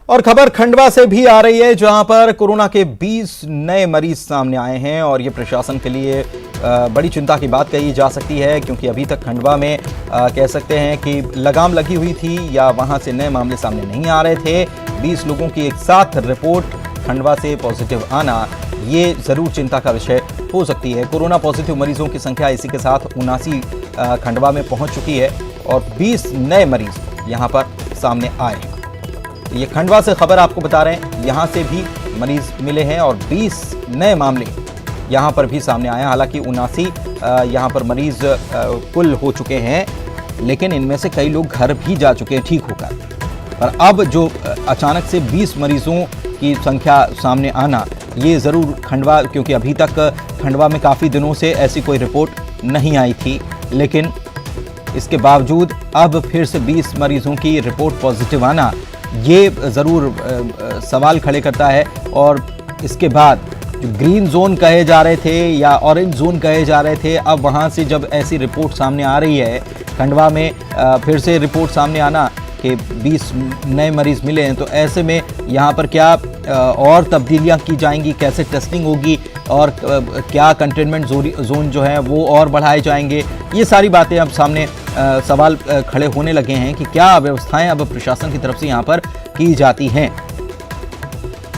और खबर खंडवा से भी आ रही है, जहां पर कोरोना के 20 नए मरीज सामने आए हैं और ये प्रशासन के लिए बड़ी चिंता की बात कही जा सकती है, क्योंकि अभी तक खंडवा में कह सकते हैं कि लगाम लगी हुई थी या वहां से नए मामले सामने नहीं आ रहे थे। 20 लोगों की एक साथ रिपोर्ट खंडवा से पॉजिटिव आना ये ज़रूर चिंता का विषय हो सकती है। कोरोना पॉजिटिव मरीजों की संख्या इसी के साथ 79 खंडवा में पहुंच चुकी है और 20 नए मरीज यहां पर सामने आए हैं। ये खंडवा से खबर आपको बता रहे हैं, यहां से भी मरीज मिले हैं और 20 नए मामले यहां पर भी सामने आए हैं। हालांकि 79 यहां पर मरीज कुल हो चुके हैं, लेकिन इनमें से कई लोग घर भी जा चुके हैं ठीक होकर। पर अब जो अचानक से 20 मरीजों की संख्या सामने आना ये ज़रूर खंडवा, क्योंकि अभी तक खंडवा में काफ़ी दिनों से ऐसी कोई रिपोर्ट नहीं आई थी, लेकिन इसके बावजूद अब फिर से 20 मरीजों की रिपोर्ट पॉजिटिव आना ये ज़रूर सवाल खड़े करता है। और इसके बाद जो ग्रीन जोन कहे जा रहे थे या ऑरेंज जोन कहे जा रहे थे, अब वहाँ से जब ऐसी रिपोर्ट सामने आ रही है, खंडवा में फिर से रिपोर्ट सामने आना कि 20 नए मरीज मिले हैं, तो ऐसे में यहाँ पर क्या और तब्दीलियाँ की जाएंगी, कैसे टेस्टिंग होगी और क्या कंटेनमेंट जोन जो है वो और बढ़ाए जाएंगे, ये सारी बातें अब सामने सवाल खड़े होने लगे हैं कि क्या व्यवस्थाएं अब प्रशासन की तरफ से यहाँ पर की जाती हैं।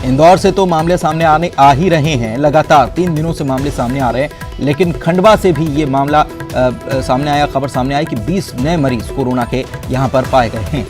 इंदौर से तो मामले सामने आ ही रहे हैं, लगातार 3 दिनों से मामले सामने आ रहे हैं, लेकिन खंडवा से भी ये मामला सामने आया, खबर सामने आई कि 20 नए मरीज कोरोना के यहाँ पर पाए गए हैं।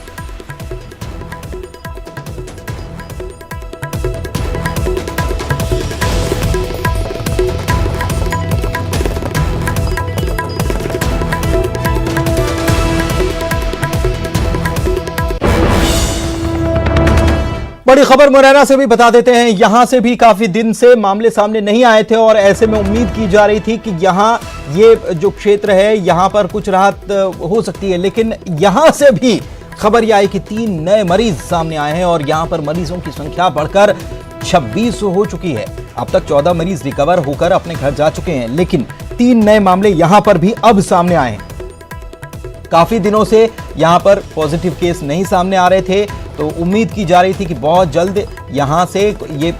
बड़ी खबर मुरैना से भी बता देते हैं, यहां से भी काफी दिन से मामले सामने नहीं आए थे और ऐसे में उम्मीद की जा रही थी कि यहां ये जो क्षेत्र है यहां पर कुछ राहत हो सकती है, लेकिन यहां से भी खबर यह आई कि 3 नए मरीज सामने आए हैं और यहां पर मरीजों की संख्या बढ़कर 26 हो चुकी है। अब तक 14 मरीज रिकवर होकर अपने घर जा चुके हैं, लेकिन 3 नए मामले यहां पर भी अब सामने आए हैं। काफी दिनों से यहां पर पॉजिटिव केस नहीं सामने आ रहे थे, तो उम्मीद की जा रही थी कि बहुत जल्द यहां से ये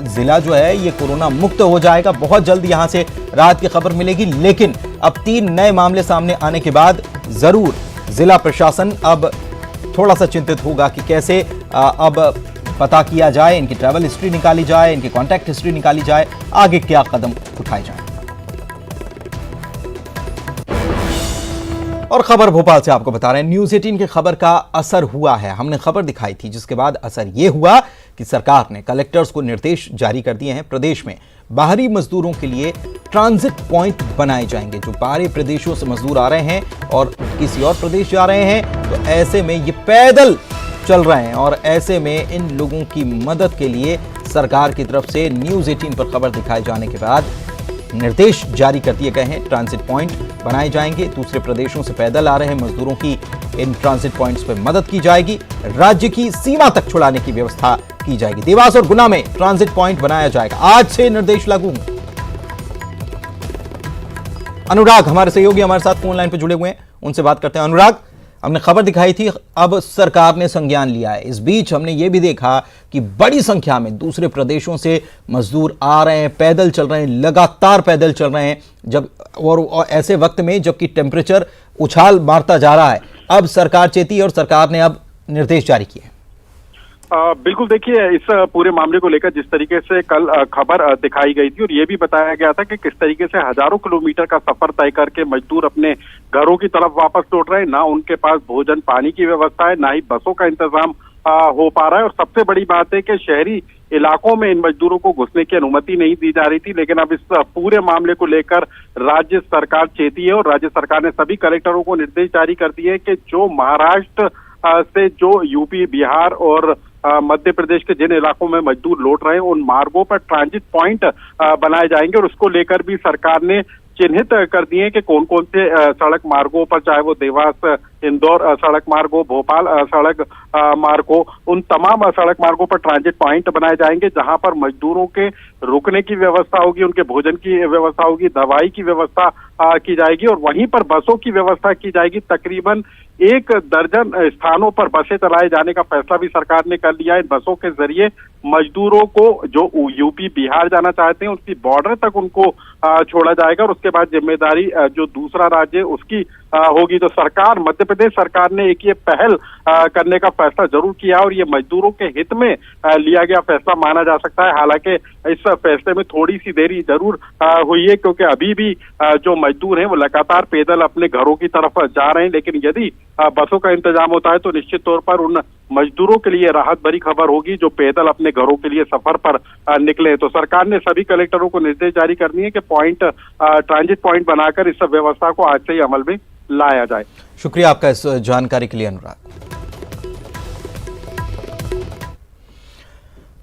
जिला जो है ये कोरोना मुक्त हो जाएगा, बहुत जल्द यहां से राहत की खबर मिलेगी। लेकिन अब 3 नए मामले सामने आने के बाद जरूर जिला प्रशासन अब थोड़ा सा चिंतित होगा कि कैसे अब पता किया जाए, इनकी ट्रैवल हिस्ट्री निकाली जाए, इनकी कॉन्टैक्ट हिस्ट्री निकाली जाए, आगे क्या कदम उठाए जाए। और खबर भोपाल से आपको बता रहे हैं, न्यूज़ 18 की खबर का असर हुआ है। हमने खबर दिखाई थी, जिसके बाद असर यह हुआ कि सरकार ने कलेक्टर्स को निर्देश जारी कर दिए हैं। प्रदेश में बाहरी मजदूरों के लिए ट्रांजिट पॉइंट बनाए जाएंगे। जो बाहरी प्रदेशों से मजदूर आ रहे हैं और किसी और प्रदेश जा रहे हैं, तो ऐसे में ये पैदल चल रहे हैं और ऐसे में इन लोगों की मदद के लिए सरकार की तरफ से न्यूज़ 18 पर खबर दिखाए जाने के बाद निर्देश जारी कर दिए गए हैं। ट्रांजिट पॉइंट बनाए जाएंगे, दूसरे प्रदेशों से पैदल आ रहे मजदूरों की इन ट्रांजिट पॉइंट्स पर मदद की जाएगी, राज्य की सीमा तक छुड़ाने की व्यवस्था की जाएगी। देवास और गुना में ट्रांजिट पॉइंट बनाया जाएगा, आज से निर्देश लागू होंगे। अनुराग हमारे सहयोगी हमारे साथ फोन लाइन पर जुड़े हुए हैं, उनसे बात करते हैं। अनुराग, हमने खबर दिखाई थी, अब सरकार ने संज्ञान लिया है। इस बीच हमने ये भी देखा कि बड़ी संख्या में दूसरे प्रदेशों से मजदूर आ रहे हैं, पैदल चल रहे हैं, लगातार पैदल चल रहे हैं, जब और ऐसे वक्त में जबकि टेम्परेचर उछाल मारता जा रहा है, अब सरकार चेती और सरकार ने अब निर्देश जारी किए। बिल्कुल, देखिए, इस पूरे मामले को लेकर जिस तरीके से कल खबर दिखाई गई थी और ये भी बताया गया था कि किस तरीके से हजारों किलोमीटर का सफर तय करके मजदूर अपने घरों की तरफ वापस लौट रहे हैं, ना उनके पास भोजन पानी की व्यवस्था है, ना ही बसों का इंतजाम हो पा रहा है। और सबसे बड़ी बात है कि शहरी इलाकों में इन मजदूरों को घुसने की अनुमति नहीं दी जा रही थी, लेकिन अब इस पूरे मामले को लेकर राज्य सरकार चेती है और राज्य सरकार ने सभी कलेक्टरों को निर्देश जारी कर दिए कि जो महाराष्ट्र से जो यूपी, बिहार और मध्य प्रदेश के जिन इलाकों में मजदूर लौट रहे हैं, उन मार्गों पर ट्रांजिट पॉइंट बनाए जाएंगे और उसको लेकर भी सरकार ने चिन्हित कर दिए कि कौन कौन से सड़क मार्गों पर, चाहे वो देवास इंदौर सड़क मार्ग हो, भोपाल सड़क मार्ग हो, उन तमाम सड़क मार्गों पर ट्रांजिट पॉइंट बनाए जाएंगे जहां पर मजदूरों के रुकने की व्यवस्था होगी, उनके भोजन की व्यवस्था होगी, दवाई की व्यवस्था की जाएगी और वहीं पर बसों की व्यवस्था की जाएगी। तकरीबन 1 दर्जन स्थानों पर बसें चलाए जाने का फैसला भी सरकार ने कर लिया है। इन बसों के जरिए मजदूरों को जो यूपी बिहार जाना चाहते हैं उसकी बॉर्डर तक उनको छोड़ा जाएगा और उसके बाद जिम्मेदारी जो दूसरा राज्य उसकी होगी। तो सरकार, मध्य प्रदेश सरकार ने एक ये पहल करने का फैसला जरूर किया और ये मजदूरों के हित में लिया गया फैसला माना जा सकता है। हालांकि इस फैसले में थोड़ी सी देरी जरूर हुई है क्योंकि अभी भी जो मजदूर हैं वो लगातार पैदल अपने घरों की तरफ जा रहे हैं, लेकिन यदि बसों का इंतजाम होता है तो निश्चित तौर पर उन मजदूरों के लिए राहत भरी खबर होगी जो पैदल अपने घरों के लिए सफर पर निकले। तो सरकार ने सभी कलेक्टरों को निर्देश जारी कर दिए कि ट्रांजिट पॉइंट बनाकर इस व्यवस्था को आज से ही अमल में लाया जाए। शुक्रिया आपका इस जानकारी के लिए अनुराग।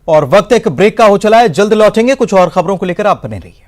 और वक्त एक ब्रेक का हो चला है, जल्द लौटेंगे कुछ और खबरों को लेकर, आप बने रहिए।